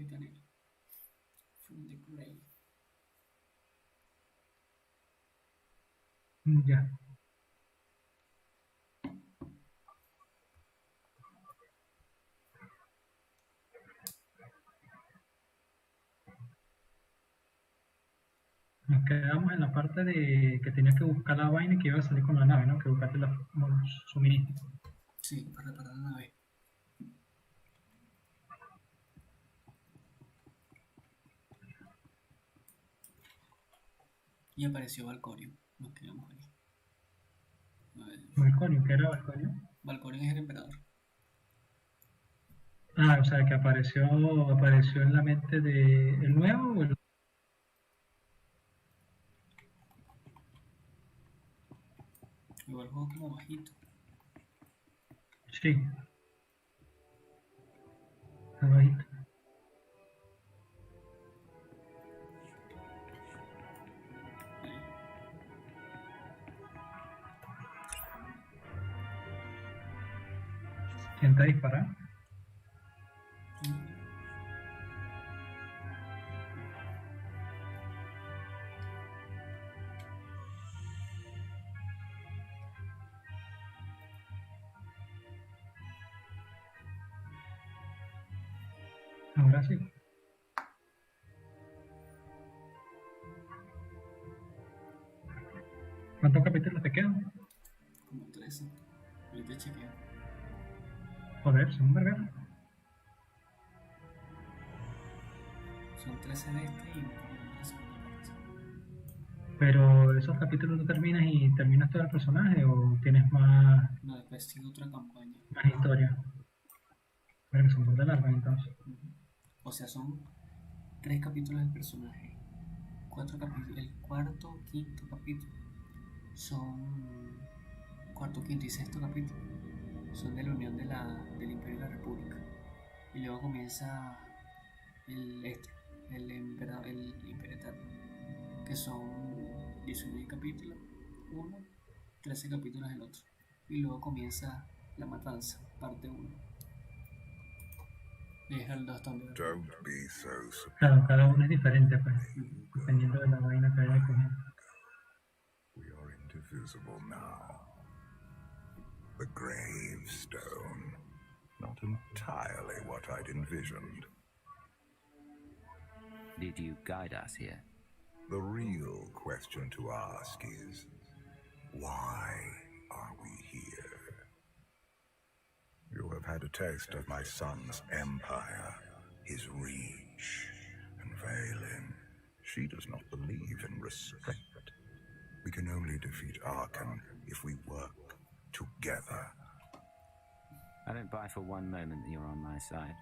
cajita negra. From the grave. Ya. Nos quedamos en la parte de que tenías que buscar la vaina y que iba a salir con la nave, ¿no? Que buscaste los suministros. Sí, para reparar la nave. Y apareció Valcorio. Nos quedamos ahí. A ver. Balconio, ¿qué era Balconio? Valcorio es el emperador. Ah, o sea, que apareció en la mente de el nuevo o el... Igual juego como bajito. Sí, está bajito. Ahí. ¿Quién te dispara? Ahora sí. ¿Cuántos capítulos te quedan? Como 13. Ahorita chequeo. Joder, son un verguero. Son 13 de este y un poco de la segunda parte. Pero esos capítulos tú terminas y terminas todo el personaje o tienes más, No, después sigue otra campaña. más historia. Pero que son por de largas entonces. O sea, son 3 capítulos del personaje. 4 capítulos. El cuarto, quinto capítulo son. Cuarto, quinto y sexto capítulo son de la unión del Imperio y la República. Y luego comienza el Imperio Eterno, que son 19 capítulos, uno, 13 capítulos el otro. Y luego comienza La Matanza, parte 1. Y es el 2 donde... Don't be so Claro, cada uno es diferente, pues, dependiendo de la vaina que vaya cogiendo. We are indivisible now. The gravestone. Not entirely what I'd envisioned. Did you guide us here? The real question to ask is, why are we here? You have had a taste of my son's empire, his reach, and Valen. She does not believe in respect. We can only defeat Arkham if we work together. I don't buy for one moment that you're on my side.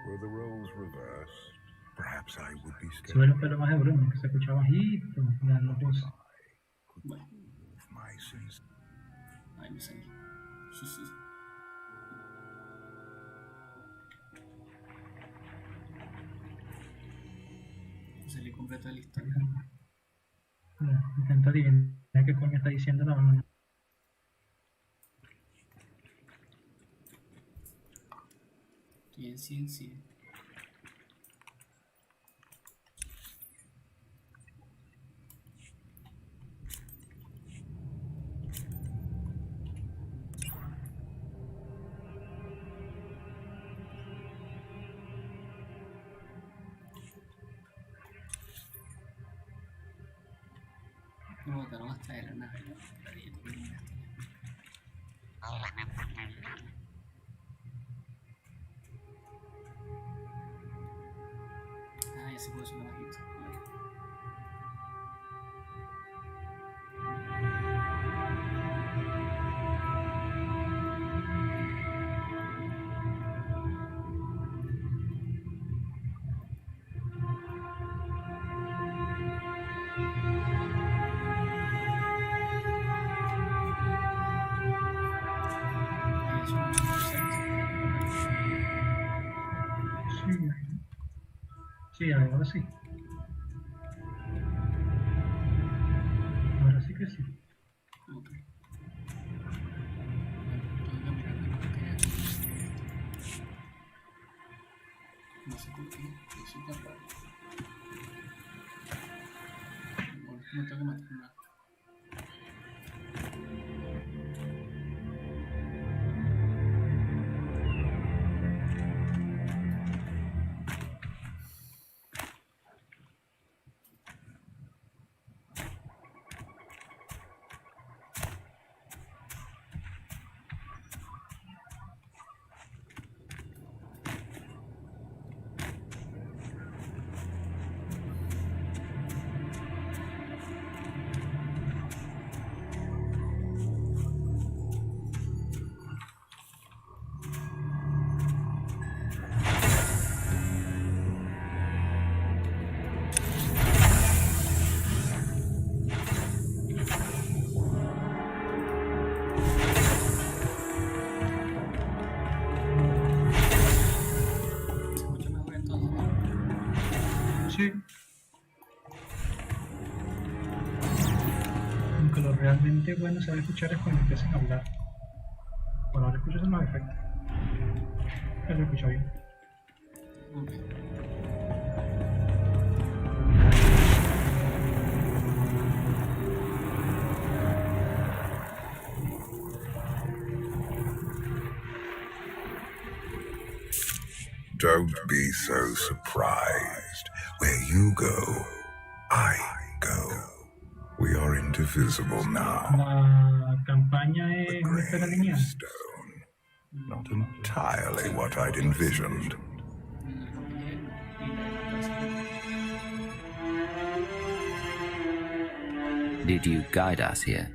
Were the roles reversed, perhaps I would be Sube scared. un pelo más de volumen, que se escucha bajito, ya no puse. Bueno, Of my sins. ahí me salí. Salí completo de la historia. Intento adivinar qué coño está diciendo la mamá. Estoy en 100, 100. Me botaron hasta de la nave. Nadie también hasta allá. Ah, ya se puso bajito. Sí, ahora sí. Ahora sí que sí. Ok. Tengo que mirar de lo que hay aquí. No sé por qué. Es súper raro. Bueno, no tengo que matar nada. Se escucha mejor entonces, ¿no? Sí. Aunque lo realmente bueno saber escuchar es cuando empiezan a hablar. Bueno, ahora escucho más efectos. Ya se escucha bien. Ok. Don't be so surprised. Where you go, I go. We are indivisible now. La campaña The es una historia lineal. gravestone. Not entirely what I'd envisioned. Did you guide us here?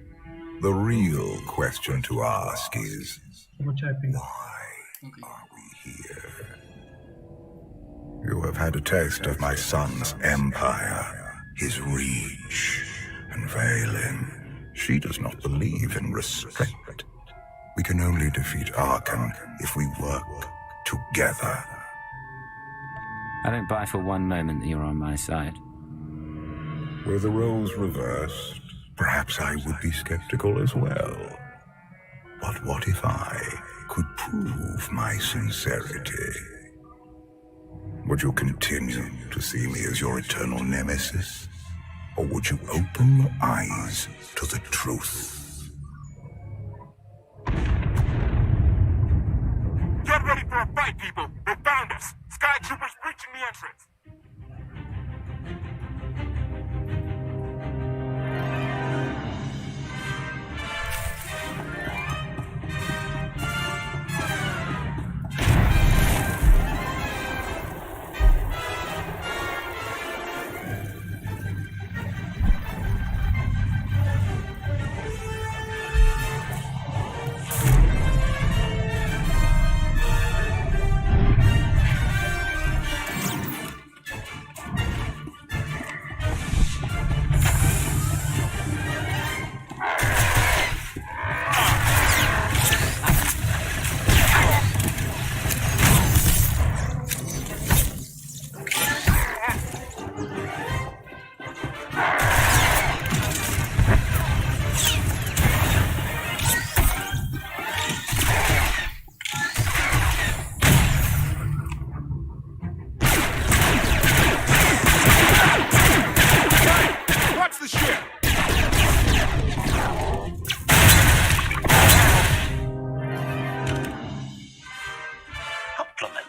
The real question to ask is, Se escucha de pinga. why are we here? You have had a taste of my son's empire, his reach, and Valen. She does not believe in restraint. We can only defeat Arkan if we work together. I don't buy for one moment that you're on my side. Were the roles reversed, perhaps I would be skeptical as well. But what if I could prove my sincerity? Would you continue to see me as your eternal nemesis? Or would you open your eyes to the truth? Get ready for a fight, people! They found us! Sky Troopers breaching the entrance! Watch the ship! Compliment.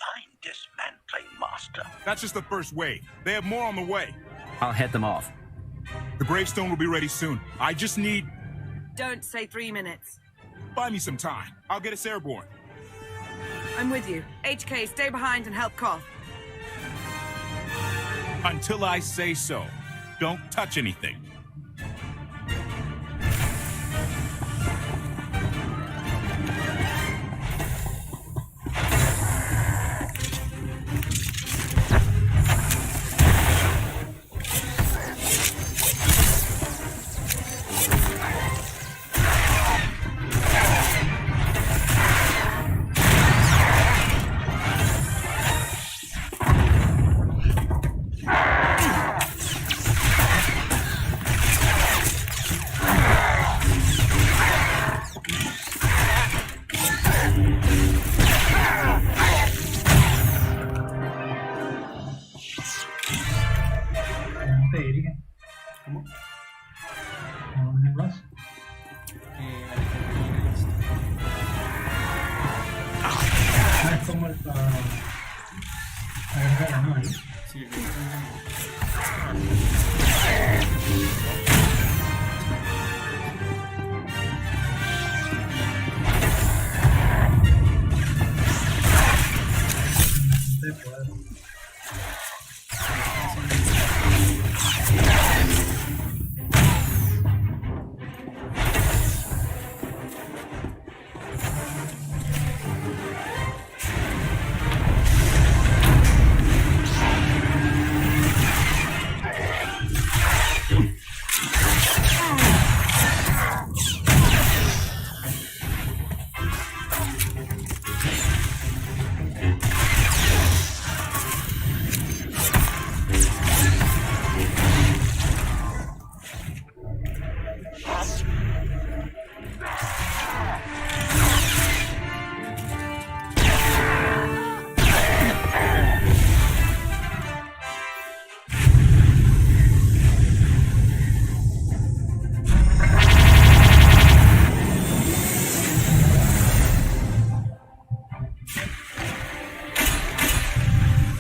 Fine dismantling, Master. That's just the first wave. They have more on the way. I'll head them off. The gravestone will be ready soon. I just need... Don't say 3 minutes. Buy me some time. I'll get us airborne. I'm with you. HK, stay behind and help Koth. Until I say so. Don't touch anything. Agregarla, ¿no? Sí, el que De poder.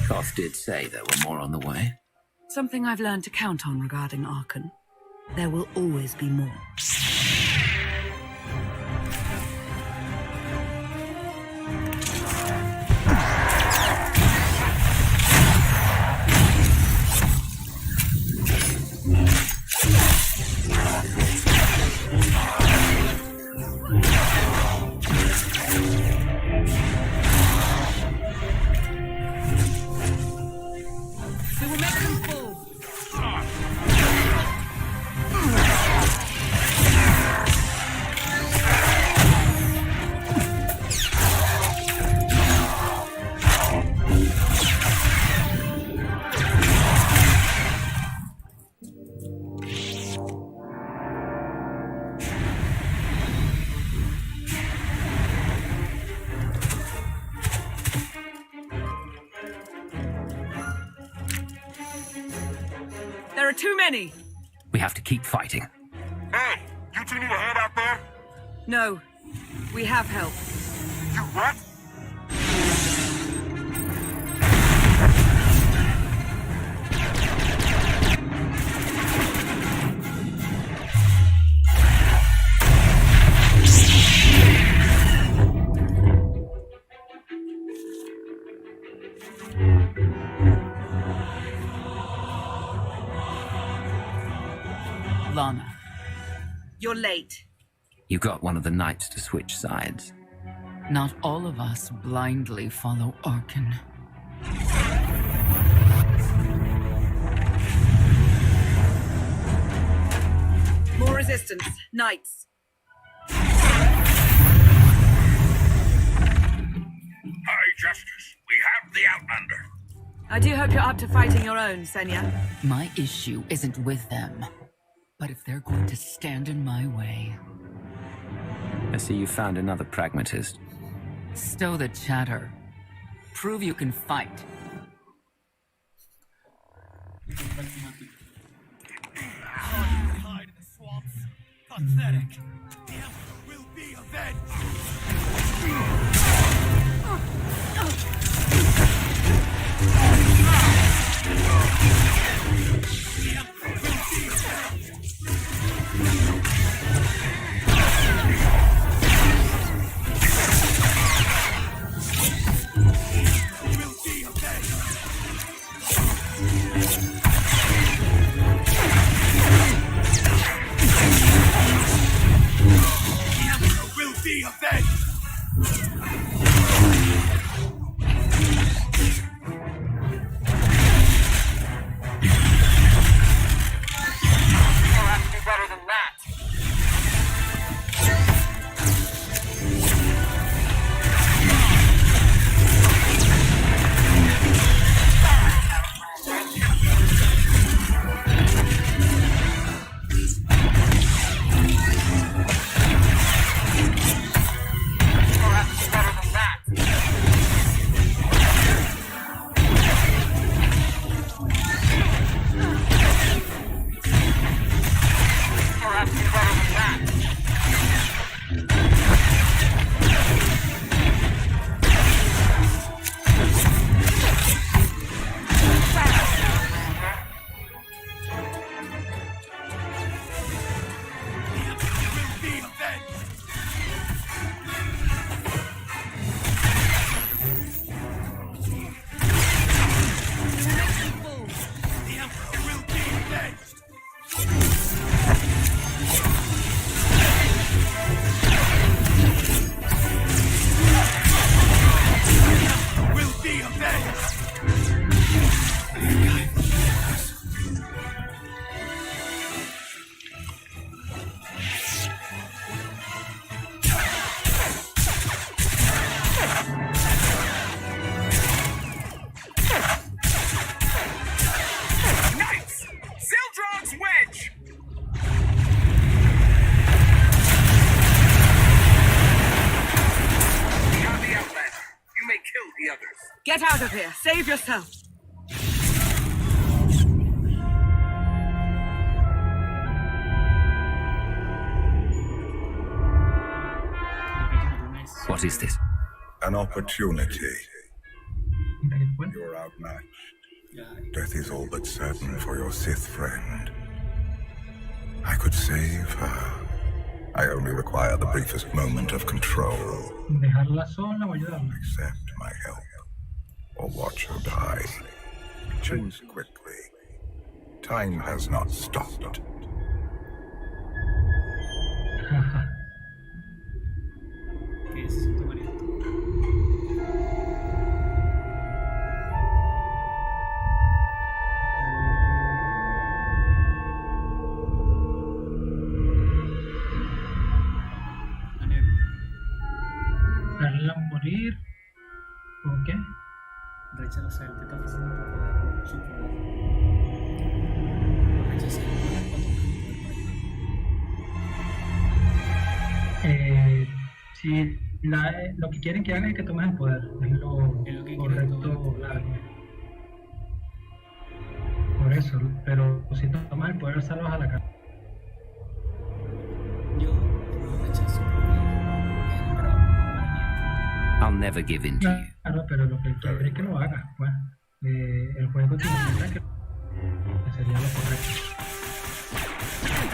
Koth did say there were more on the way. Something I've learned to count on regarding Arkan. There will always be more. We will make them fall. There are too many. We have to keep fighting. Hey, you two need a hand out there? No, we have help. You what? Lana, you're late. You got one of the knights to switch sides. Not all of us blindly follow Arkan. More resistance. Knights. High Justice, we have the Outlander. I do hope you're up to fighting your own, Senya. My issue isn't with them. But if they're going to stand in my way, I see you found another pragmatist. stow the chatter. Prove you can fight. Hide in the swamps. Pathetic. The Emperor will be avenged. Will be avenged. Get out of here. Save yourself. What is this? An opportunity. Bueno, You're outmatched. Ya, Death is all but certain for your Sith friend. I could save her. I only require the briefest moment of control. dejarla sola o ayudarla. Accept my help, or watch her die. Choose quickly. Time has not stopped. ¿qué decisión tomarías tú? Anel, ¿Verla morir? ¿O qué? rechazar el que está ofreciendo tu poder, su poder. Lo rechazas y pones cuatro poder para ayudar. Si lo que quieren que haga es que tomes el poder, es lo Es lo que quieren correcto, todos. largo. Por eso, pero si tomas el poder, salvas a la cara. Yo lo rechazo porque es el emperador, no vale I'll never give in to you. Claro, pero lo que quiero es que lo hagas. Pues. El juego te indica que sería lo correcto.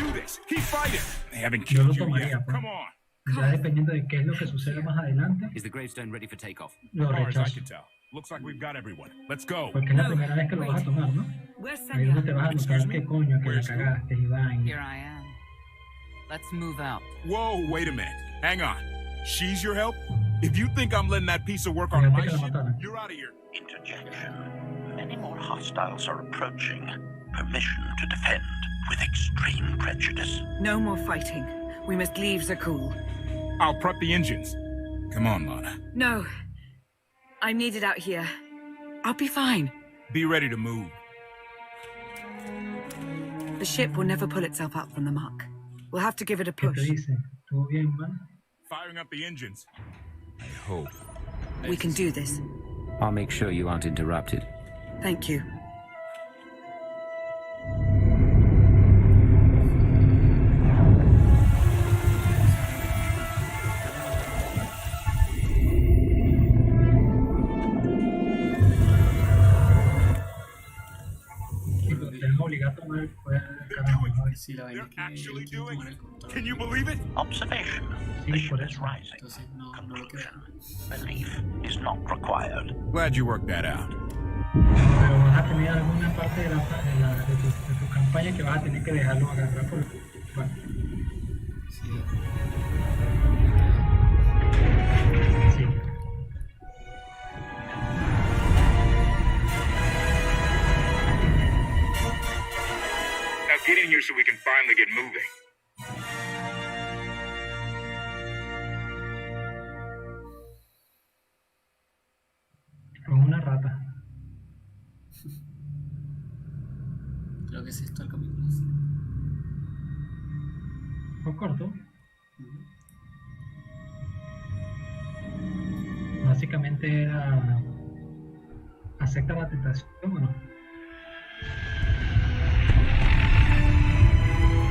Do this. Keep fighting. They haven't Yo lo killed you tomaría, yet. pues. Come on. Ya dependiendo de qué es lo que suceda más adelante, Is the gravestone ready for takeoff? lo As far as I rechazo. can tell. Looks like we've got everyone. Let's go. Porque es la primera vez que lo vas a tomar, ¿no? Where's Ahí es donde te Senya? vas a Excuse notar me? qué coño, que la Where's who? cagaste, Iván. Here I am. Let's move out. Whoa, wait a minute. Hang on. She's your help? If you think I'm letting that piece of work on my Fíjate que la shit, mataron. you're out of here. Interjection. Many more hostiles are approaching. Permission to defend with extreme prejudice. No more fighting. We must leave Zakul. I'll prep the engines. Come on, Lana. No. I'm needed out here. I'll be fine. Be ready to move. The ship will never pull itself up from the muck. We'll have to give it a ¿Qué te push. dice? ¿Estuvo bien, man? Firing up the engines. I hope. We can do this. I'll make sure you aren't interrupted. Thank you. Y lo que te han obligado a tomar el poder del carajo, ¿no? Sí, la vaina They're es que él actually quiere doing tomar el it. control. Can you believe it? Observation. Sí, The ship por is eso. rising. Entonces no lo Conclusion. queda. Belief is not required. Glad you worked that out. Pero vas a tener alguna parte de tu campaña que vas a tener que dejarlo agarrar por... Bueno, Sí. sí. Now get in here so we can finally get moving. Con una rata. Creo que es esto el capítulo 5. Fue corto. Básicamente era acepta la tentación, ¿o no?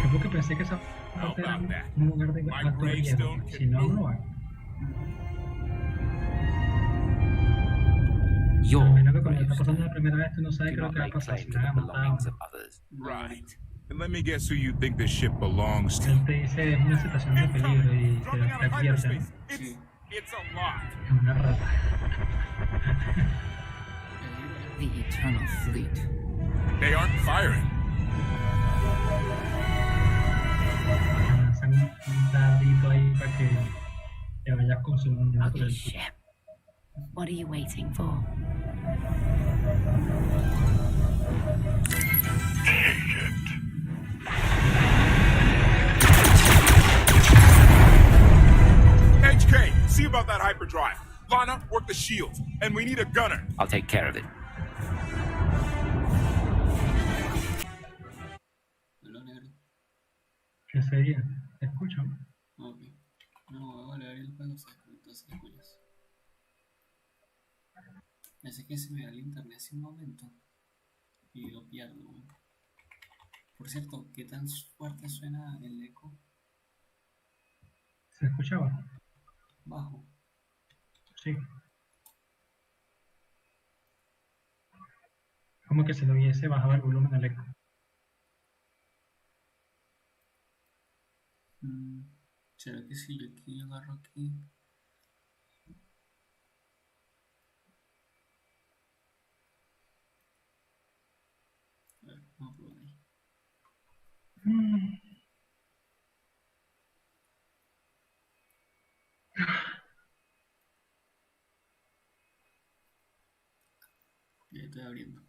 Yo porque pensé que esa parte era un lugar de alto riesgo. Si no, no lo hago. A Your menos que cuando está gravestone. pasando la primera vez tú no sabes Do qué es lo not que va a make pasar, claim si to la the van a matar o belongings no. of others. Right. And let me guess who you think this ship belongs to. Él te dice es una situación de peligro y Dropping out te of advierte, ¿no? hyperspace. Sí. It's a lot. Es una rata. The Eternal Fleet. They aren't firing. Lanzan un dardito ahí para que te vayas consumiendo por Ugly el ship. What are you waiting for? HK, see about that hyperdrive. Lana, work the shields. And we need a gunner. I'll take care of it. Hola, negro. ¿Qué sería? ¿Te escucho? Ok. No, voy a leer el juego, se desconectó 5 coñas. Parece que se me da el internet hace un momento y lo pierdo. Por cierto, ¿qué tan fuerte suena el eco? ¿Se escuchaba? Bajo. Sí. Como que se le hubiese bajado el volumen al eco. ¿Será que si yo aquí agarro aquí? A ver, vamos a probar ahí. Ya estoy abriendo.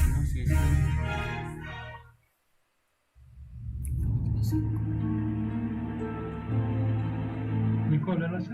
No, sí, sí. ¿Nicola lo hace?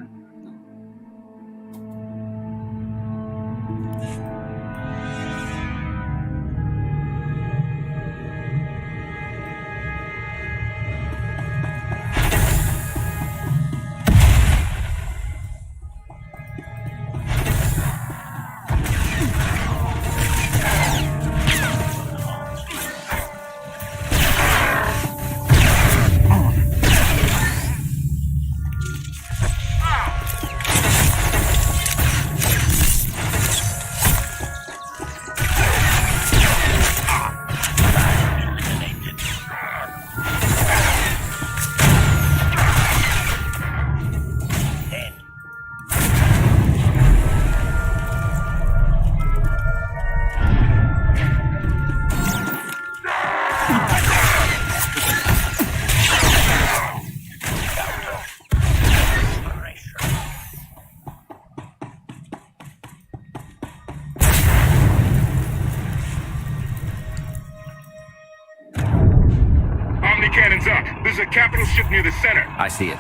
Omni cannons up. There's a capital ship near the center. I see it.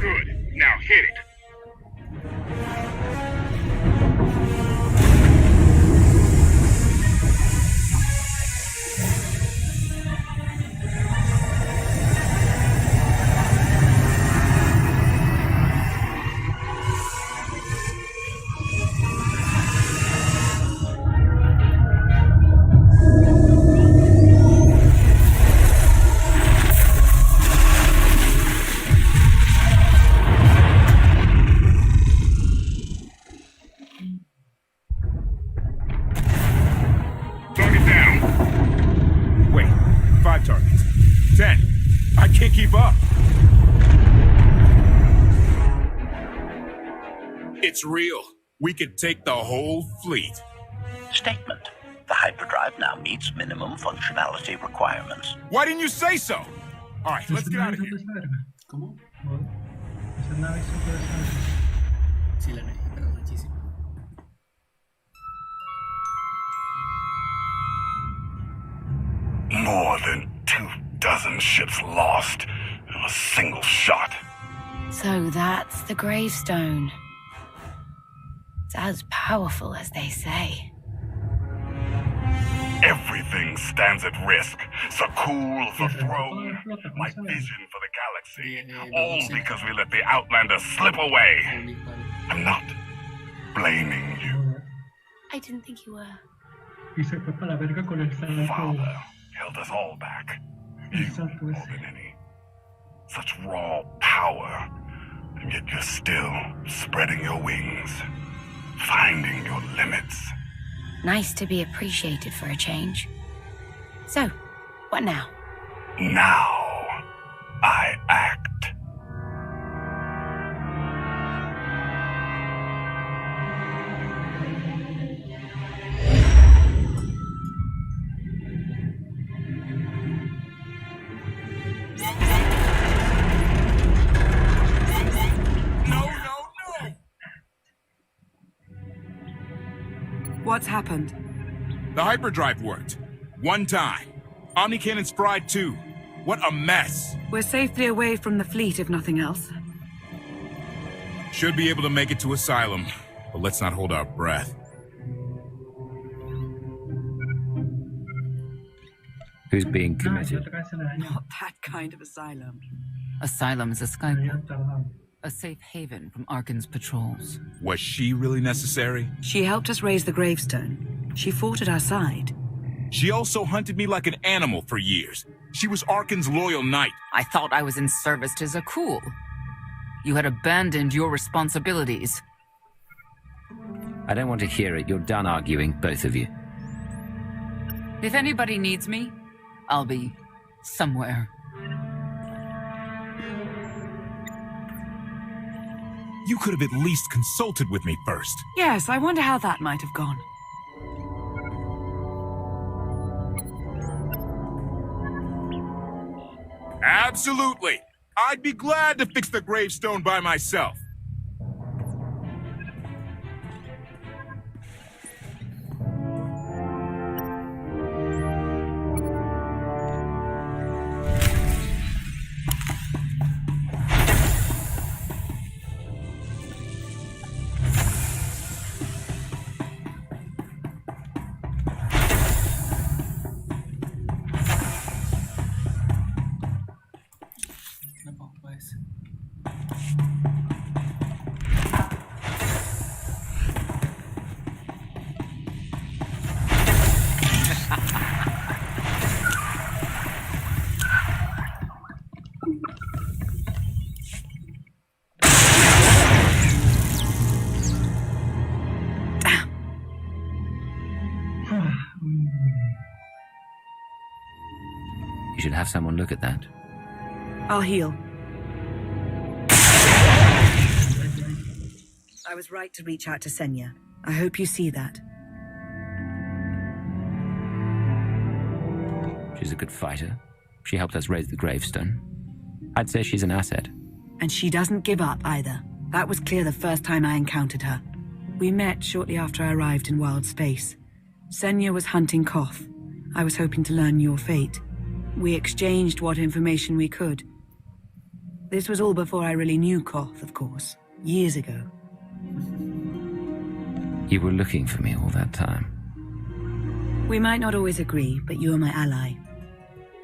Good. Now hit it. Target down. Wait, 5 targets. 10. I can't keep up. It's real. We could take the whole fleet. Statement. The hyperdrive now meets minimum functionality requirements. Why didn't you say so? All right, let's get out of here. ¿Cómo? Esa nave hizo toda esa verga. Sí, la leí, pero muchísimo. More than 24 ships lost in a single shot. So that's the gravestone. It's as powerful as they say. Everything stands at risk. Sakul, the throne, my vision for the galaxy. All because we let the Outlander slip away. I'm not blaming you. I didn't think you were. Y se fue para la verga con el salto. Father held us all back. You El salto more ese. than any. Such raw power, and yet you're still spreading your wings, finding your limits. Nice to be appreciated for a change. So, what now? Now, I act. What's happened? The hyperdrive worked. One time. Omnicannon's fried too. What a mess. We're safely away from the fleet, if nothing else. Should be able to make it to Asylum, but let's not hold our breath. Who's being committed? Not that kind of asylum. Asylum is a skyport, a safe haven from Arkan's patrols. Was she really necessary? She helped us raise the gravestone. She fought at our side. She also hunted me like an animal for years. She was Arkan's loyal knight. I thought I was in service to Zakul. You had abandoned your responsibilities. I don't want to hear it. You're done arguing, both of you. If anybody needs me, I'll be somewhere. You could have at least consulted with me first. Yes, I wonder how that might have gone. Absolutely. I'd be glad to fix the gravestone by myself. You should have someone look at that. I'll heal. I was right to reach out to Senya. I hope you see that. She's a good fighter. She helped us raise the gravestone. I'd say she's an asset. And she doesn't give up either. That was clear the first time I encountered her. We met shortly after I arrived in wild space. Senya was hunting Koth. I was hoping to learn your fate. We exchanged what information we could. This was all before I really knew Koth, of course. Years ago. You were looking for me all that time. We might not always agree, but you are my ally.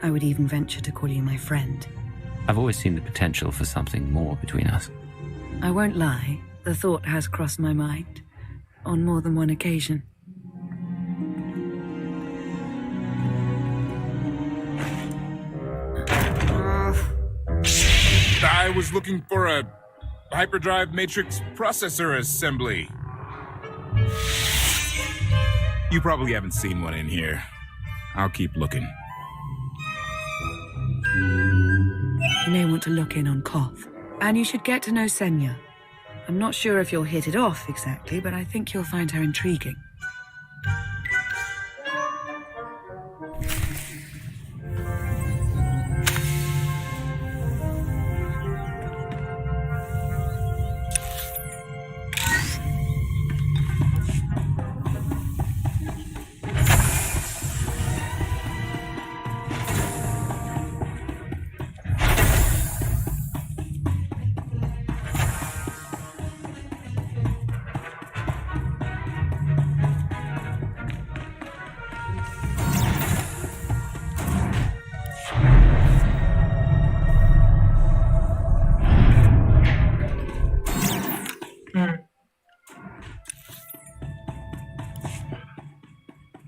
I would even venture to call you my friend. I've always seen the potential for something more between us. I won't lie, the thought has crossed my mind. On more than one occasion. I was looking for a hyperdrive matrix processor assembly. You probably haven't seen one in here. I'll keep looking. You may want to look in on Koth. And you should get to know Senya. I'm not sure if you'll hit it off exactly, but I think you'll find her intriguing.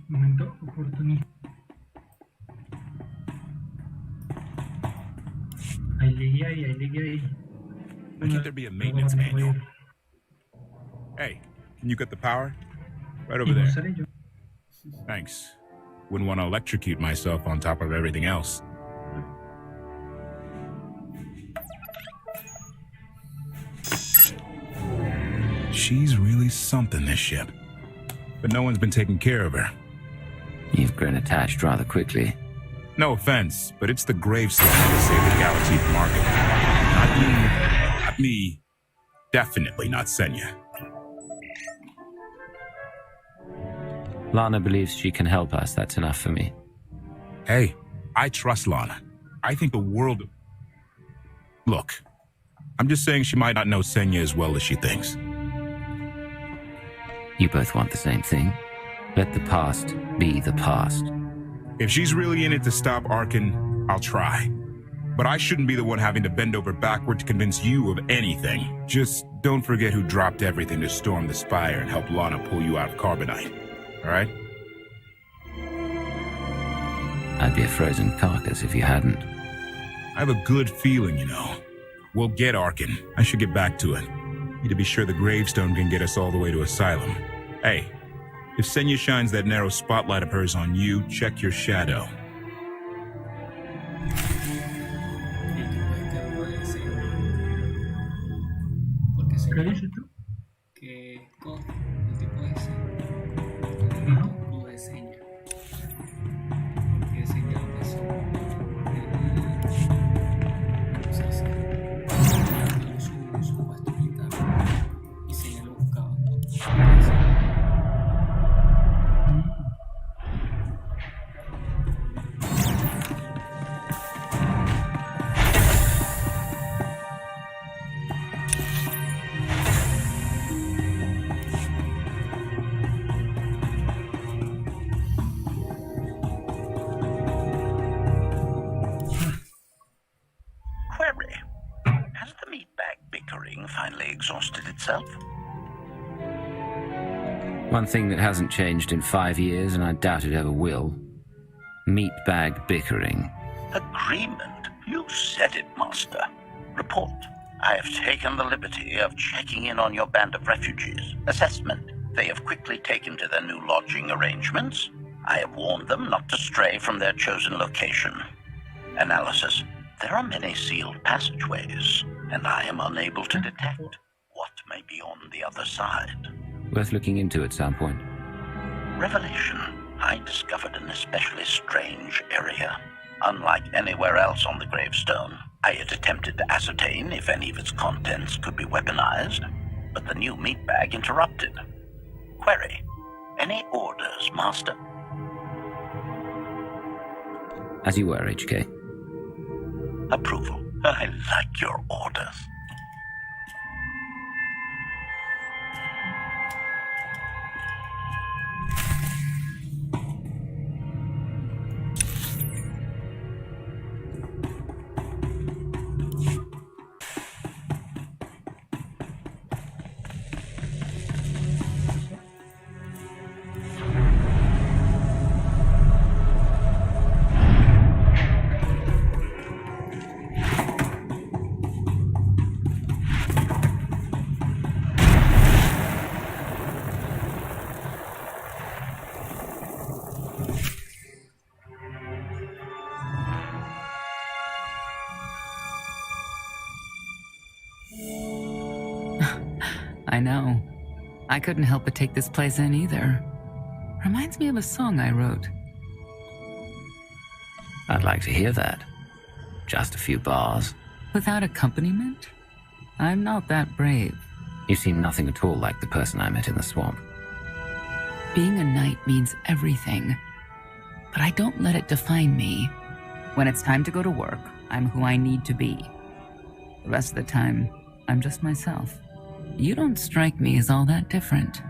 Momento oportunista. Ahí llegué ahí. Why can't there be a maintenance manual? Hey, can you get the power? Right over there. Thanks. Wouldn't want to electrocute myself on top of everything else. She's really something, this ship. But no one's been taking care of her. You've grown attached rather quickly. No offense, but it's the gravestone that saved the galaxy from Arkan. Not me. Definitely not Senya. Lana believes she can help us. That's enough for me. Hey, I trust Lana. I think the world... Look, I'm just saying she might not know Senya as well as she thinks. You both want the same thing. Let the past be the past. If she's really in it to stop Arkin, I'll try. But I shouldn't be the one having to bend over backward to convince you of anything. Just don't forget who dropped everything to storm the spire and help Lana pull you out of Carbonite. Alright? I'd be a frozen carcass if you hadn't. I have a good feeling, you know. We'll get Arkin. I should get back to it. Need to be sure the gravestone can get us all the way to Asylum. Hey, if Senya shines that narrow spotlight of hers on you, check your shadow. ¿Qué dices tú? Que God, el tipo ese, lo de Senya. Porque Senya lo pasó. Su puesto militar. Y Senya lo buscaba. Query. Has the meatbag bickering finally exhausted itself? One thing that hasn't changed in 5 years, and I doubt it ever will. Meatbag bickering. Agreement? You said it, Master. Report. I have taken the liberty of checking in on your band of refugees. Assessment. They have quickly taken to their new lodging arrangements. I have warned them not to stray from their chosen location. Analysis. There are many sealed passageways, and I am unable to detect what may be on the other side. Worth looking into at some point. Revelation. I discovered an especially strange area. Unlike anywhere else on the gravestone, I had attempted to ascertain if any of its contents could be weaponized, but the new meatbag interrupted. Query. Any orders, Master? As you were, HK. Approval. I like your orders. I know. I couldn't help but take this place in either. Reminds me of a song I wrote. I'd like to hear that. Just a few bars. Without accompaniment? I'm not that brave. You seem nothing at all like the person I met in the swamp. Being a knight means everything. But I don't let it define me. When it's time to go to work, I'm who I need to be. The rest of the time, I'm just myself. You don't strike me as all that different.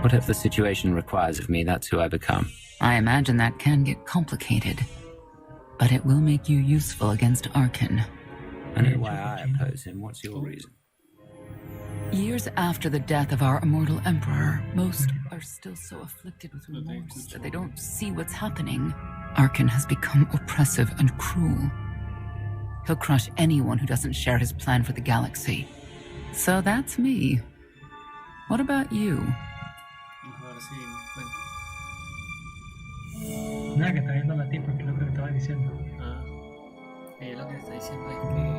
Whatever the situation requires of me, that's who I become. I imagine that can get complicated. But it will make you useful against Arkin. I know why I oppose him. What's your reason? Years after the death of our immortal emperor, most are still so afflicted with remorse that they don't see what's happening. Arkin has become oppressive and cruel. He'll crush anyone who doesn't share his plan for the galaxy. So that's me. What about you? Nada, que está viendo la tipa, que es lo que le estaba diciendo. Ella lo que está diciendo es que ella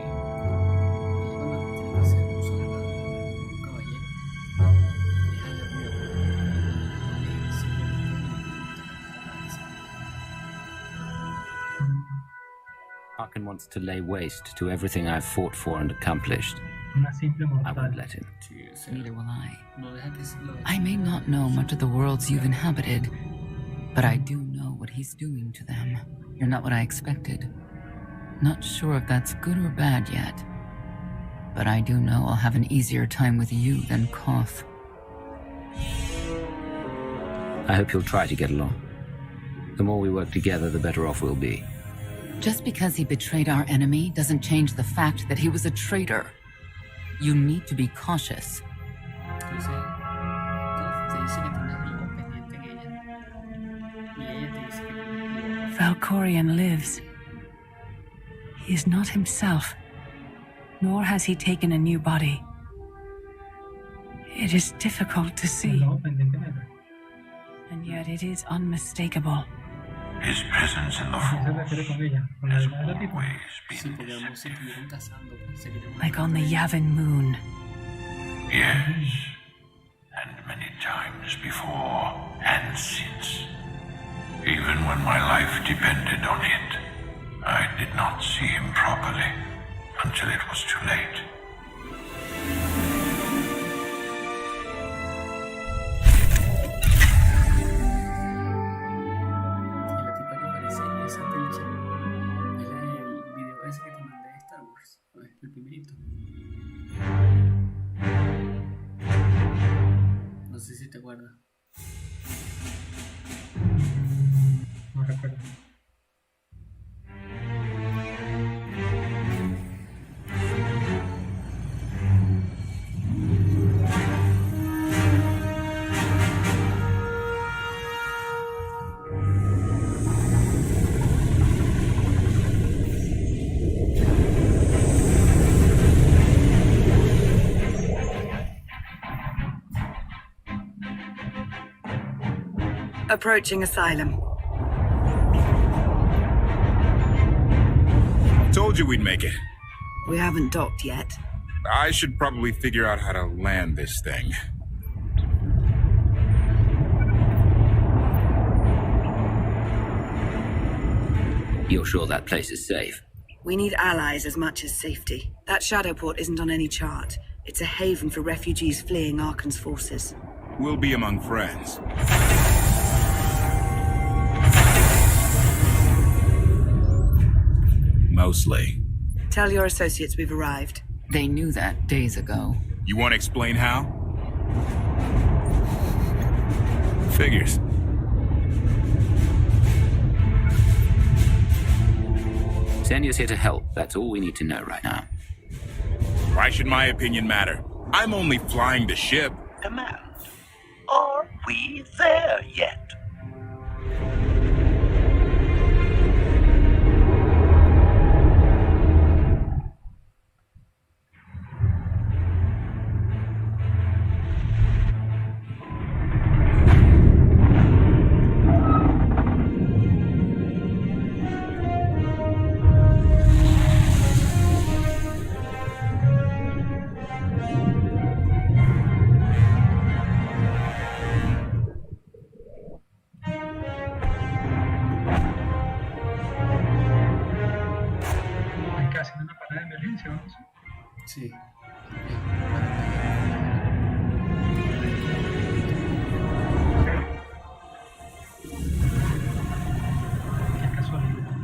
tiene que ser un soldado, un caballero. Ella le Arkin wants to lay waste to everything I've fought for and accomplished. Una simple I mortal. won't let him. Sí, o sea, Neither will I. no deja que se lo I may not know much of the worlds you've inhabited, but I do know what he's doing to them. You're not what I expected. Not sure if that's good or bad yet, but I do know I'll have an easier time with you than Koth. I hope you'll try to get along. The more we work together, the better off we'll be. Just because he betrayed our enemy doesn't change the fact that he was a traitor. You need to be cautious. Entonces, te dice que tienes algo pendiente en ella. Y ella te dice que tienes algo. Valkorion lives. He is not himself, nor has he taken a new body. It is difficult to see, No, pendiente negro. and yet it is unmistakable. His presence in the ¿A qué se Force refiere con ella? ¿Con la has de la tipa? always Sí, been porque ambos se deceptive. estuvieron casando. Pues, se querían Like on the matar. Yavin moon. Yes, and many times before and since. Even when my life depended on it, I did not see him properly until it was too late. Y la tipa que aparece en esa fecha es la del video ese que te mandé de Star Wars. Pues, el primerito. No sé si te acuerdas. No recuerdo. Approaching asylum. Told you we'd make it. We haven't docked yet. I should probably figure out how to land this thing. You're sure that place is safe? We need allies as much as safety. That Shadowport isn't on any chart. It's a haven for refugees fleeing Arkan's forces. We'll be among friends. Mostly. Tell your associates we've arrived. They knew that days ago. You want to explain how? Figures. Senya's here to help. That's all we need to know right now. Why should my opinion matter? I'm only flying the ship. Command. Are we there yet? Hay que hacer una parada de emergencia, vamos. Sí. Qué casualidad.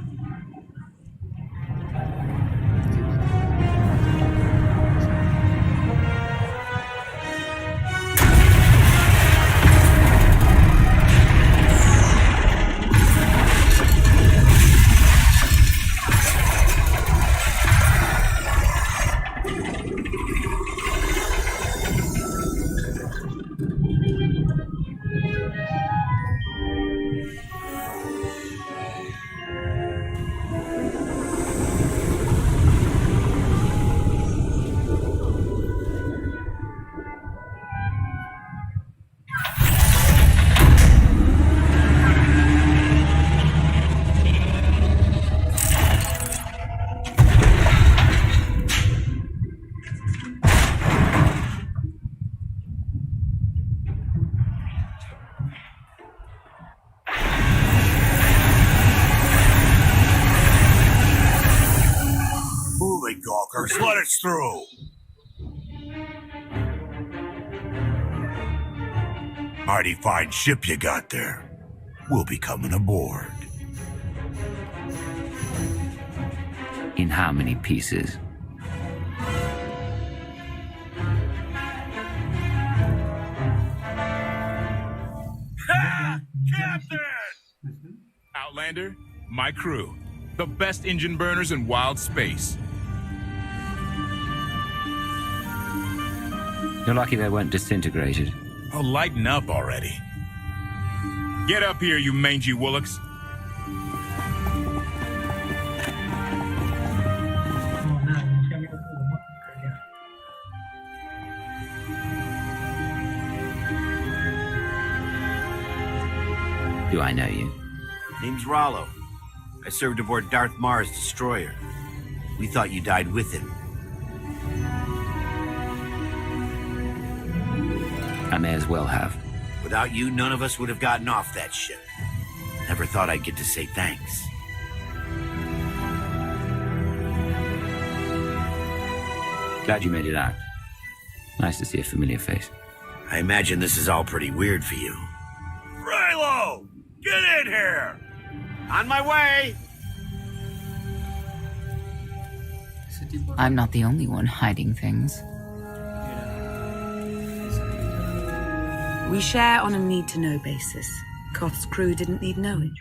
Moving, gawkers, let us through. Mighty fine ship you got there. We'll be coming aboard. In how many pieces? Captain! Outlander, my crew. The best engine burners in wild space. You're lucky they weren't disintegrated. Oh, lighten up already. Get up here, you mangy woolocks. Do I know you? Name's Rollo. I served aboard Darth Mar's destroyer. We thought you died with him. I may as well have. Without you, none of us would have gotten off that ship. Never thought I'd get to say thanks. Glad you made it out. Nice to see a familiar face. I imagine this is all pretty weird for you. Raylo! Get in here! On my way! I'm not the only one hiding things. We share on a need-to-know basis. Koth's crew didn't need knowing.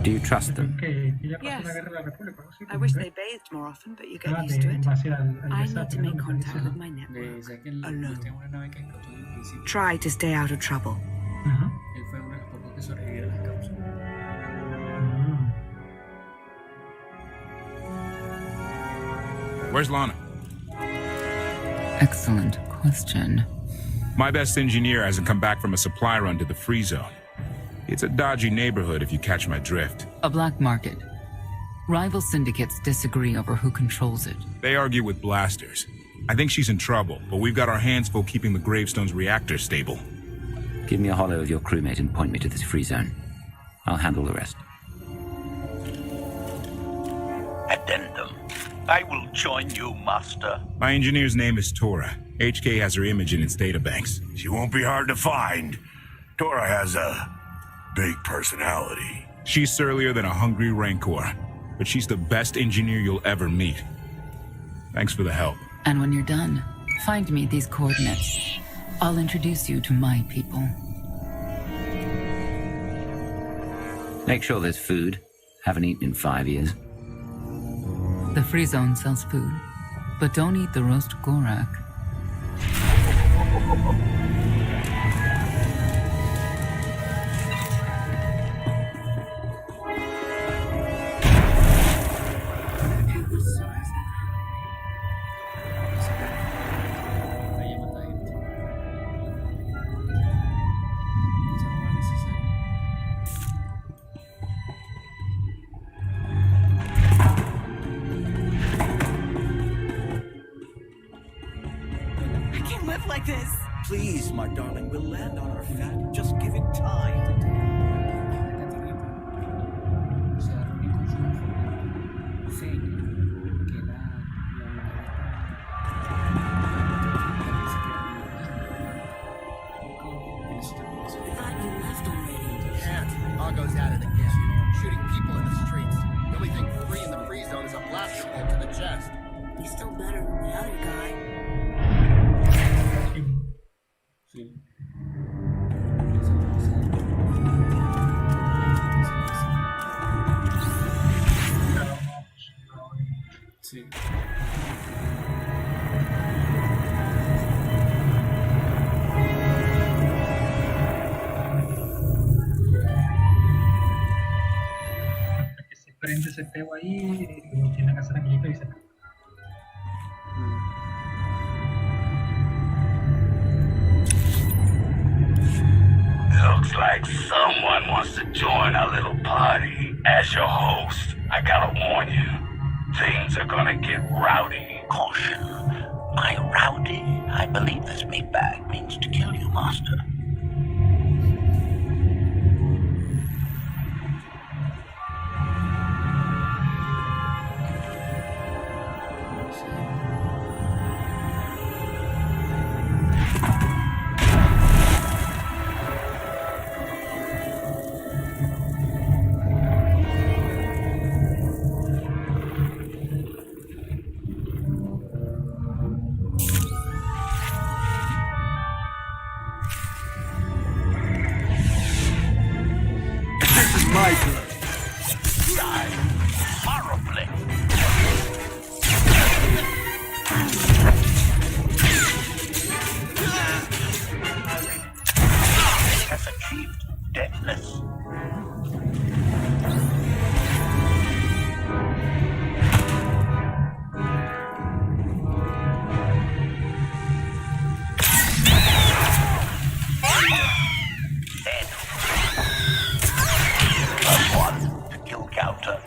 Do you trust them? Yes. I wish they bathed more often, but you get used to it. I need to make contact with my network. Alone. Try to stay out of trouble. Where's Lana? Excellent question. My best engineer hasn't come back from a supply run to the free zone. It's a dodgy neighborhood if you catch my drift. A black market. Rival syndicates disagree over who controls it. They argue with blasters. I think she's in trouble, but we've got our hands full keeping the Gravestone's reactor stable. Give me a holo of your crewmate and point me to this free zone. I'll handle the rest. Addendum. I will join you, Master. My engineer's name is Tora. HK has her image in its databanks. She won't be hard to find. Tora has a big personality. She's surlier than a hungry rancor, but she's the best engineer you'll ever meet. Thanks for the help. And when you're done, find me these coordinates. I'll introduce you to my people. Make sure there's food. Haven't eaten in 5 years. The free zone sells food, but don't eat the roast gorak. Please, my darling, we'll land on our fat. Just give it time. Can't. Argo's at it again. Shooting people in the streets. The only thing free in the free zone is a blaster bolt to the chest. He's still better than the other guy. Sí. Sí. Que se prende ese pego ahí, lo tienen que hacer amiguito y se acaba. Looks like someone wants to join our little party. As your host, I gotta warn you, things are gonna get rowdy. Caution. By rowdy, I believe this meatbag means to kill you, Master. my turn. Die horribly. It has achieved deadness. Counter.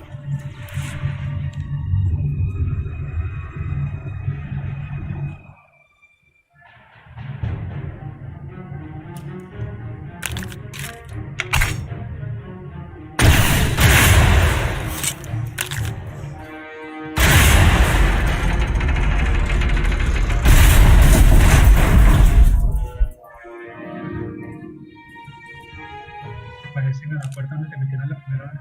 Parece que la puerta donde te metieron la primera vez.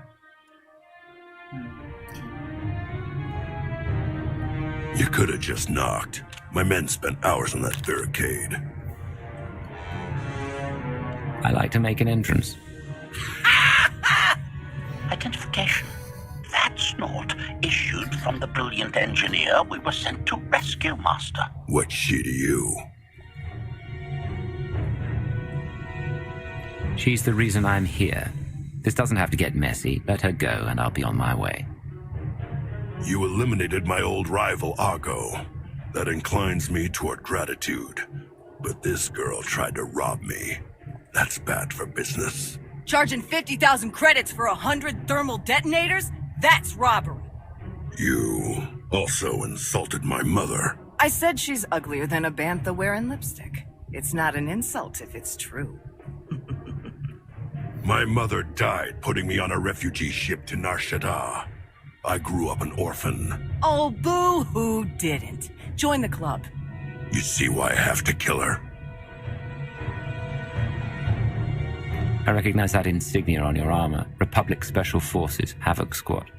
You could have just knocked. My men spent hours on that barricade. I like to make an entrance. Identification. That snort issued from the brilliant engineer we were sent to rescue, Master. What's she to you? She's the reason I'm here. This doesn't have to get messy. Let her go, and I'll be on my way. You eliminated my old rival, Argo. That inclines me toward gratitude. But this girl tried to rob me. That's bad for business. Charging 50,000 credits for 100 thermal detonators? That's robbery. You also insulted my mother. I said she's uglier than a bantha wearing lipstick. It's not an insult if it's true. My mother died putting me on a refugee ship to Nar Shaddaa. I grew up an orphan. Oh, boo-hoo didn't. Join the club. You see why I have to kill her? I recognize that insignia on your armor. Republic Special Forces, Havoc Squad.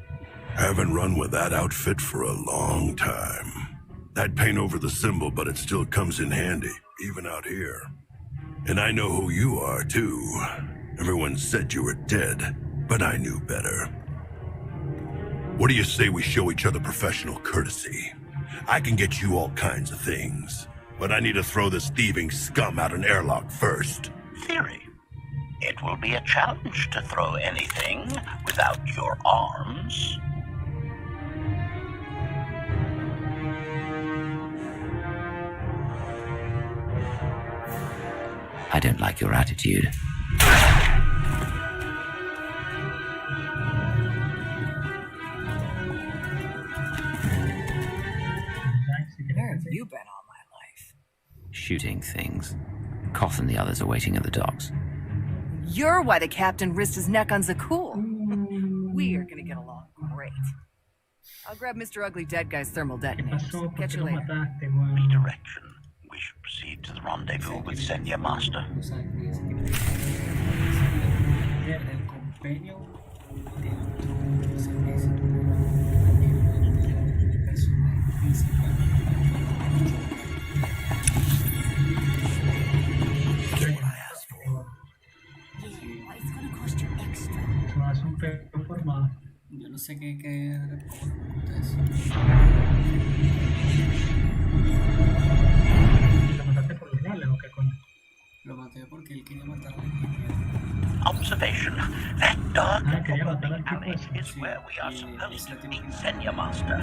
Haven't run with that outfit for a long time. I'd paint over the symbol, but it still comes in handy, even out here. And I know who you are, too. Everyone said you were dead, but I knew better. What do you say we show each other professional courtesy? I can get you all kinds of things, but I need to throw this thieving scum out an airlock first. Theory. It will be a challenge to throw anything without your arms. I don't like your attitude. Where have you been all my life? Shooting things. Koth and the others are waiting at the docks. You're why the captain risked his neck on Zakul. We are gonna get along great. I'll grab Mr. Ugly Dead Guy's thermal detonators. Catch you later. Redirection. We should proceed to the rendezvous with Senya, Master. Yo no sé qué ustedes. ¿Lo mataste por los reales o qué coño? Lo maté porque él quería matar Observation. That dark foreboding alley is where we are supposed to meet Senya, Master.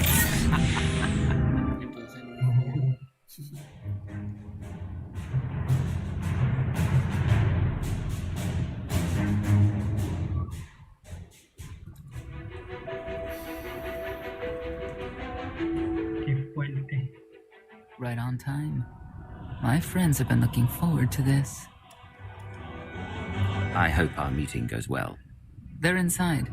Right on time. My friends have been looking forward to this. I hope our meeting goes well. They're inside.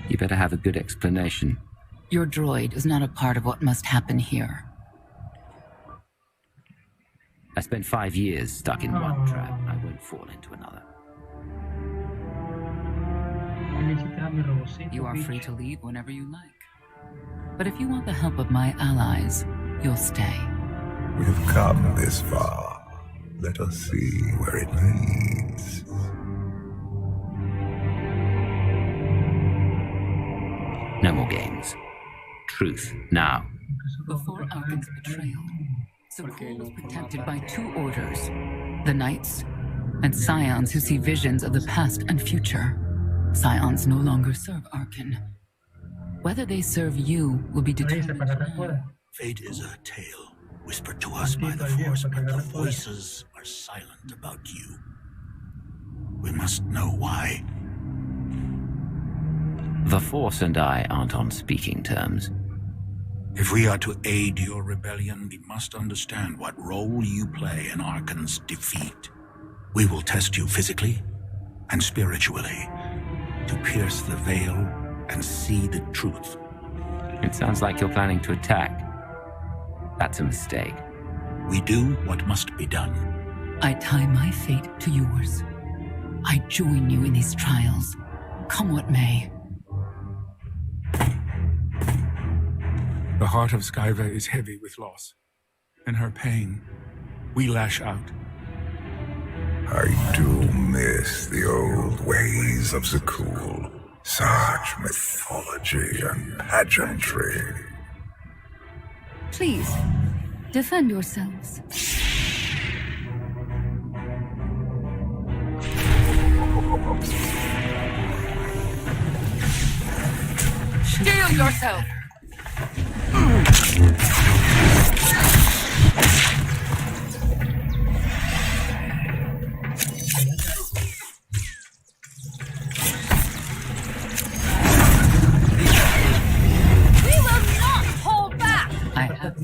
You better have a good explanation. Your droid is not a part of what must happen here. I spent 5 years stuck in one trap. I won't fall into another. You are free to leave whenever you like. But if you want the help of my allies, you'll stay. We've come this far. Let us see where it leads. No more games. Truth, now. Before Arkin's betrayal, Sakul was protected by 2 orders. The Knights, and Scions who see visions of the past and future. Scions no longer serve Arkin. Whether they serve you will be determined now. Fate is a tale whispered to us by the Force, but the voices are silent about you. We must know why. The Force and I aren't on speaking terms. If we are to aid your rebellion, we must understand what role you play in Arkin's defeat. We will test you physically and spiritually to pierce the veil and see the truth. It sounds like you're planning to attack. That's a mistake. We do what must be done. I tie my fate to yours. I join you in these trials, come what may. The heart of Skyva is heavy with loss. In her pain, we lash out. I do miss the old ways of Zakul. Such mythology and pageantry. Please, defend yourselves. Steel yourself! We will not hold back! I have.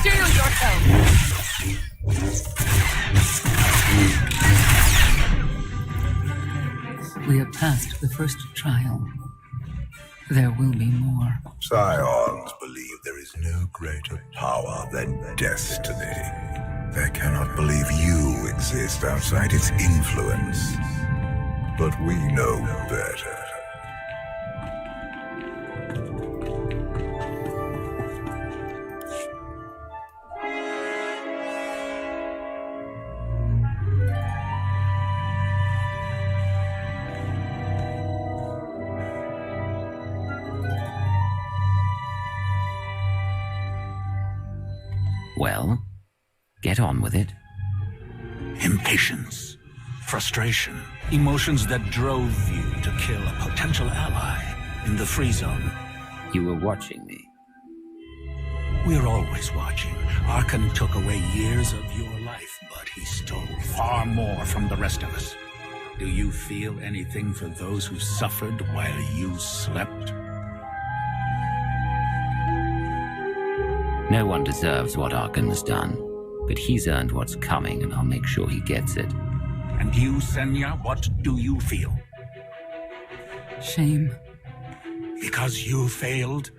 Steel yourself! We have passed the first trial. There will be more. Scions believe there is no greater power than destiny. They cannot believe you exist outside its influence. But we know better. Well, get on with it. Impatience, frustration, emotions that drove you to kill a potential ally in the free zone. You were watching me. We're always watching. Arkin took away years of your life, but he stole far more from the rest of us. Do you feel anything for those who suffered while you slept? No one deserves what Arkin has done, but he's earned what's coming, and I'll make sure he gets it. And you, Senya, what do you feel? Shame. Because you failed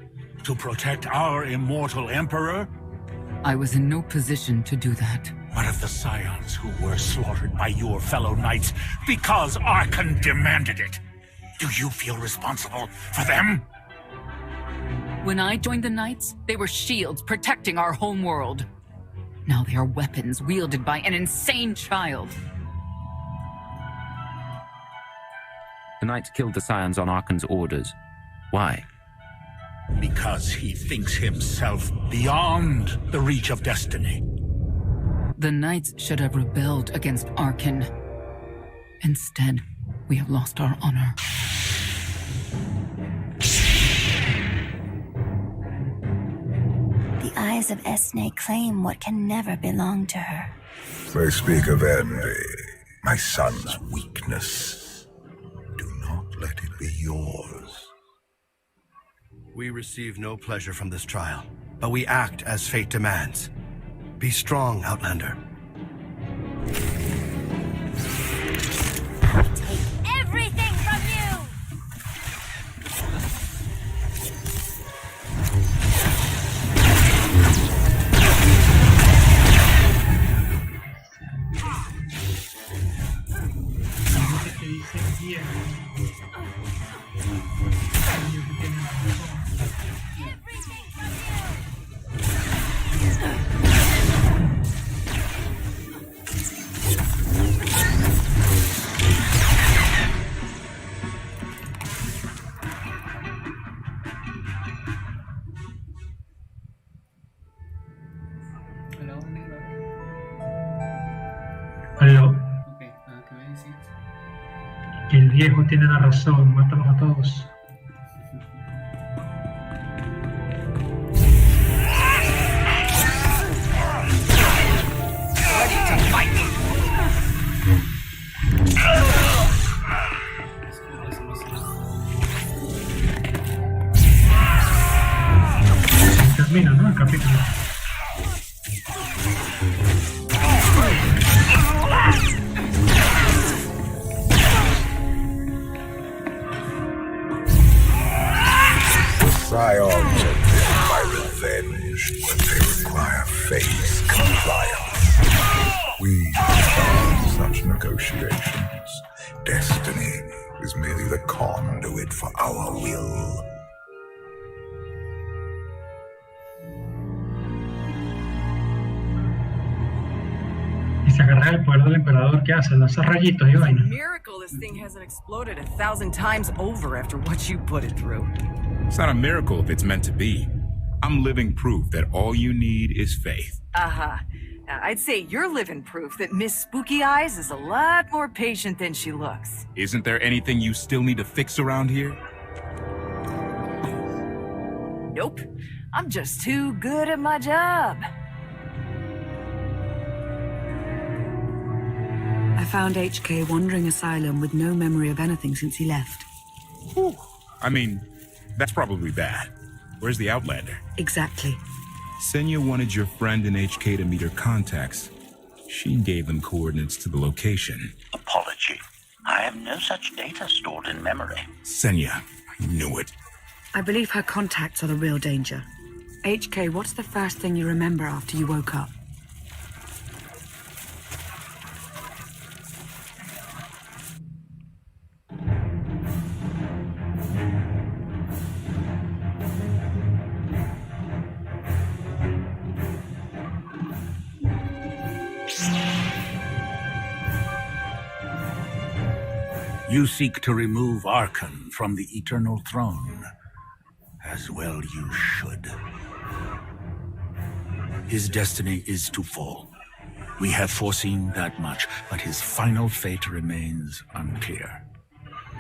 to protect our immortal Emperor? I was in no position to do that. What of the Scions who were slaughtered by your fellow knights because Arkin demanded it? Do you feel responsible for them? When I joined the Knights, they were shields protecting our homeworld. Now they are weapons wielded by an insane child. The Knights killed the Scions on Arkin's orders. Why? Because he thinks himself beyond the reach of destiny. The Knights should have rebelled against Arkin. Instead, we have lost our honor. The eyes of Esne claim what can never belong to her. They speak of envy, my son's weakness. Do not let it be yours. We receive no pleasure from this trial, but we act as fate demands. Be strong, Outlander. Take everything from you! Que el viejo tiene la razón, mátalos a todos. Termina, ¿no? El capítulo. Scions are driven by revenge, but they require faith's compliance. We are such negotiations. Destiny is merely the conduit for our will. Y se agarra el poder del emperador, ¿qué hace? Lanza rayitos y vaina. Miracle this thing hasn't exploded 1,000 times over after what you put it through. It's not a miracle if it's meant to be. I'm living proof that all you need is faith. Uh-huh. I'd say you're living proof that Miss Spooky Eyes is a lot more patient than she looks. Isn't there anything you still need to fix around here? Nope. I'm just too good at my job. I found HK wandering asylum with no memory of anything since he left. Whew. I mean, that's probably bad. Where's the Outlander? Exactly. Senya wanted your friend in HK to meet her contacts. She gave them coordinates to the location. Apology. I have no such data stored in memory. Senya, I knew it. I believe her contacts are the real danger. HK, what's the first thing you remember after you woke up? You seek to remove Arkan from the Eternal Throne. As well you should. His destiny is to fall. We have foreseen that much, but his final fate remains unclear.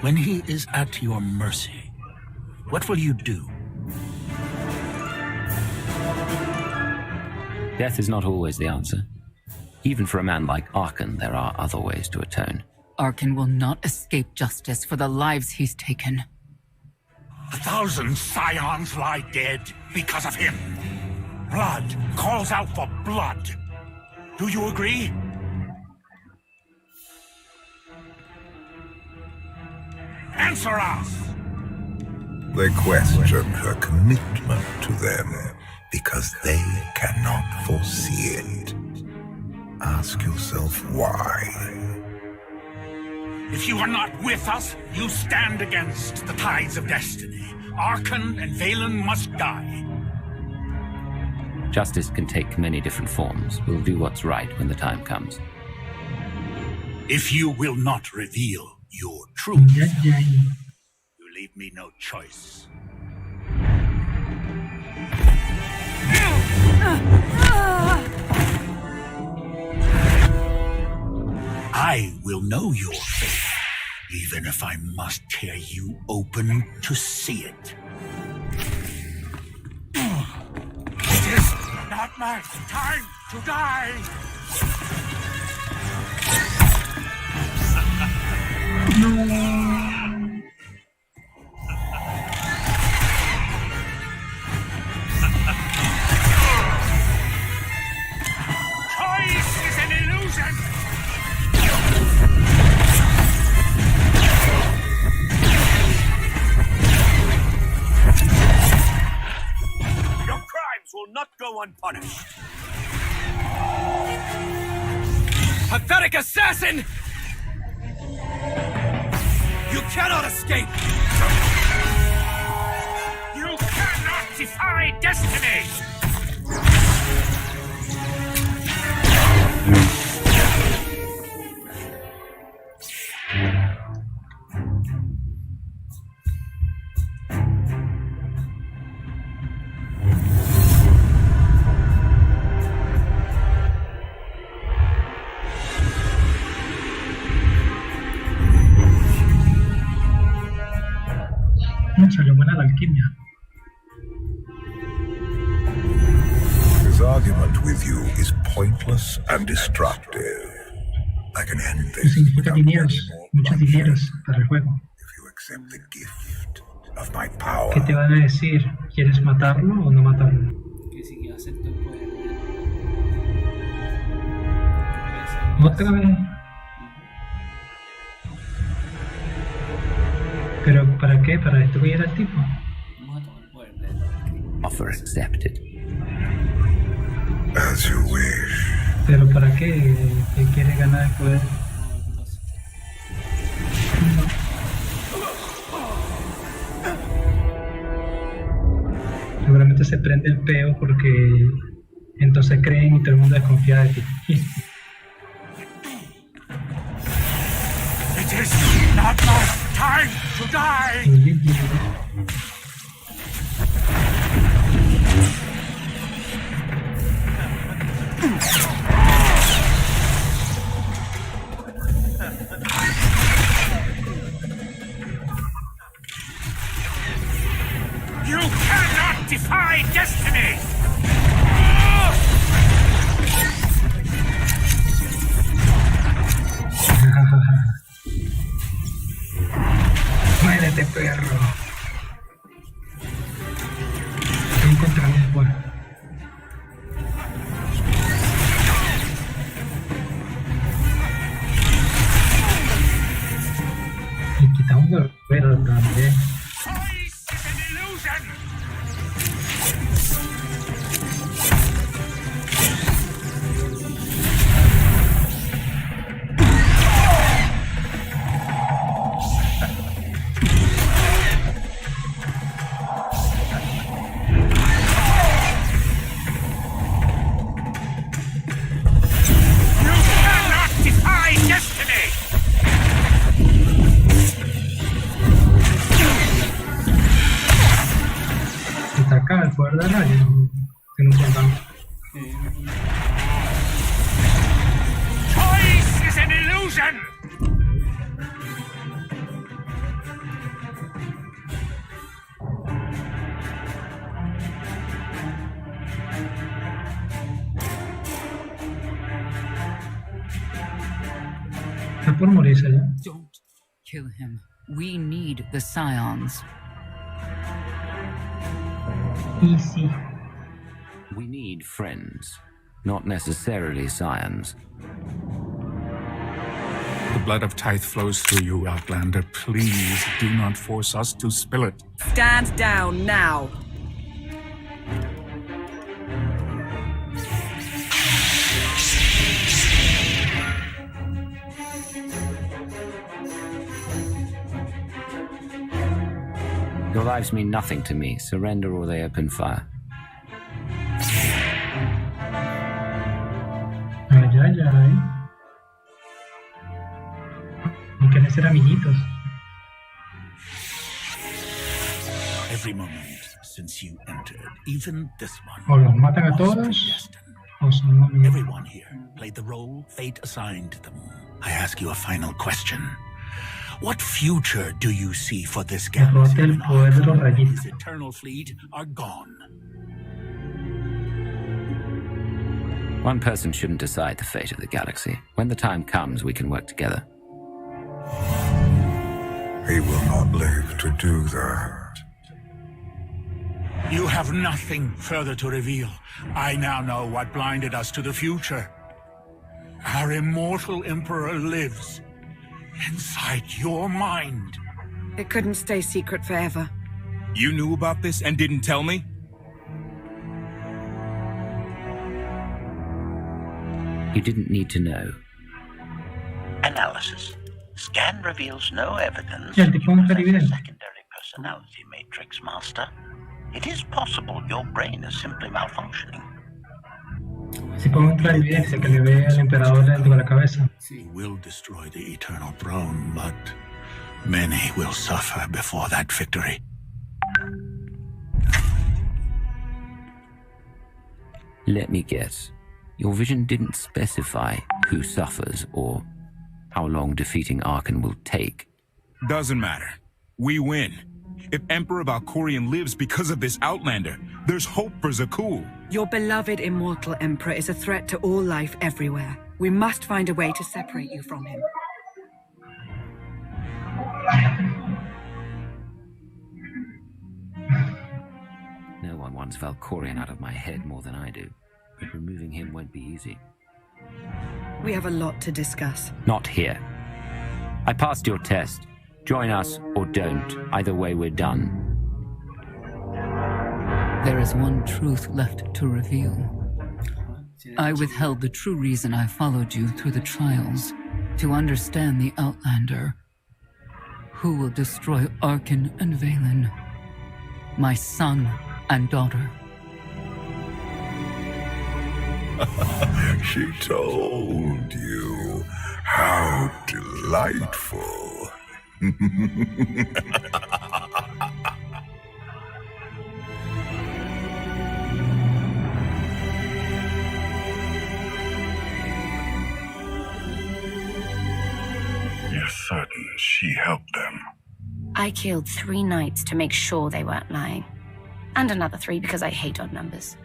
When he is at your mercy, what will you do? Death is not always the answer. Even for a man like Arkan, there are other ways to atone. Arkan will not escape justice for the lives he's taken. 1,000 scions lie dead because of him. Blood calls out for blood. Do you agree? Answer us! They question her commitment to them because they cannot foresee it. Ask yourself why. If you are not with us, you stand against the tides of destiny. Arkan and Valen must die. Justice can take many different forms. We'll do what's right when the time comes. If you will not reveal your truth, you leave me no choice. I will know your fate, even if I must tear you open to see it. It is my time to die! Choice is an illusion! Your crimes will not go unpunished. Pathetic assassin! You cannot escape! You cannot defy destiny! Salió buena la alquimia. His argument with you is pointless and destructive. Like an ending. Significa dineros, muchos dineros para el juego. If you accept the gift of my power. ¿Qué te van a decir? ¿Quieres matarlo o no matarlo? Que si acepto el poder. Otra vez. ¿Pero para qué? ¿Para destruir al tipo? Offer accepted. As you wish. ¿Pero para qué? ¿Él quiere ganar el poder? Seguramente se prende el peo porque entonces creen y todo el mundo desconfía de ti. It is not my time to die! You cannot defy destiny! Muérete, perro. Encontramos pues. Y quitamos el pelo también. Acá el poder de rayo que no contamos. Choice is an illusion! Está por morirse ya. Don't kill him. We need the scions. Easy. We need friends, not necessarily scions. The blood of Tithe flows through you, Outlander. Please do not force us to spill it. Stand down now. Your lives mean nothing to me. Surrender or they open fire. Ay, ay, ay. Y quieren ser amiguitos. Every moment since you entered, even this one. O los matan a todos, o son amigos. Everyone here played the role fate assigned them. I ask you a final question. What future do you see for this galaxy when Arkham and his eternal fleet are gone? One person shouldn't decide the fate of the galaxy. When the time comes, we can work together. He will not live to do that. You have nothing further to reveal. I now know what blinded us to the future. Our immortal Emperor lives inside your mind. It couldn't stay secret forever. You knew about this and didn't tell me? You didn't need to know. Analysis. Scan reveals no evidence Y el that tipo you es possess a clarividente. secondary personality matrix, Master. It is possible your brain is simply malfunctioning. Si pongo en clarividencia que le ve al emperador dentro de la cabeza. He will destroy the eternal throne, but many will suffer before that victory. Let me guess. Your vision didn't specify who suffers or how long defeating Arkan will take. Doesn't matter. We win. If Emperor Valkorion lives because of this Outlander, there's hope for Zakul. Your beloved immortal Emperor is a threat to all life everywhere. We must find a way to separate you from him. No one wants Valkorion out of my head more than I do. But removing him won't be easy. We have a lot to discuss. Not here. I passed your test. Join us or don't. Either way, we're done. There is one truth left to reveal. I withheld the true reason I followed you through the trials, to understand the Outlander, who will destroy Arkan and Valen, my son and daughter. She told you. How delightful. You're certain she helped them? I killed 3 knights to make sure they weren't lying. And another 3 because I hate odd numbers.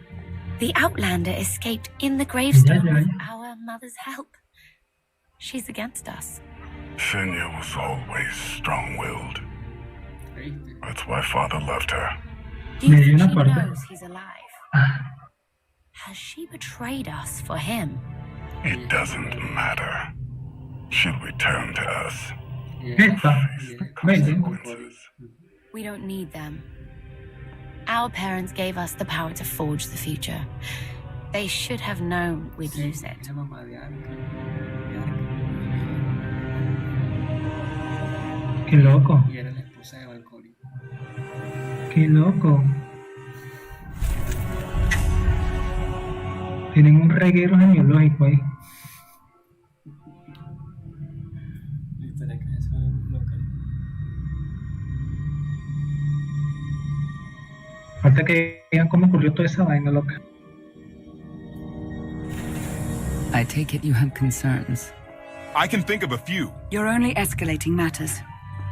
The Outlander escaped in the gravestone with our mother's help. She's against us. Senya was always strong-willed. That's why Father left her. Do you think she knows he's alive? Has she betrayed us for him? It doesn't matter. She'll return to us. We don't need them. Our parents gave us the power to forge the future. They should have known we'd lose it. Qué loco. Qué loco. Tienen un reguero genealógico ahí. Falta que digan cómo ocurrió toda esa vaina loca. I take it you have concerns. I can think of a few. You're only escalating matters.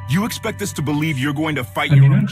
You expect us to believe you're going to fight your own...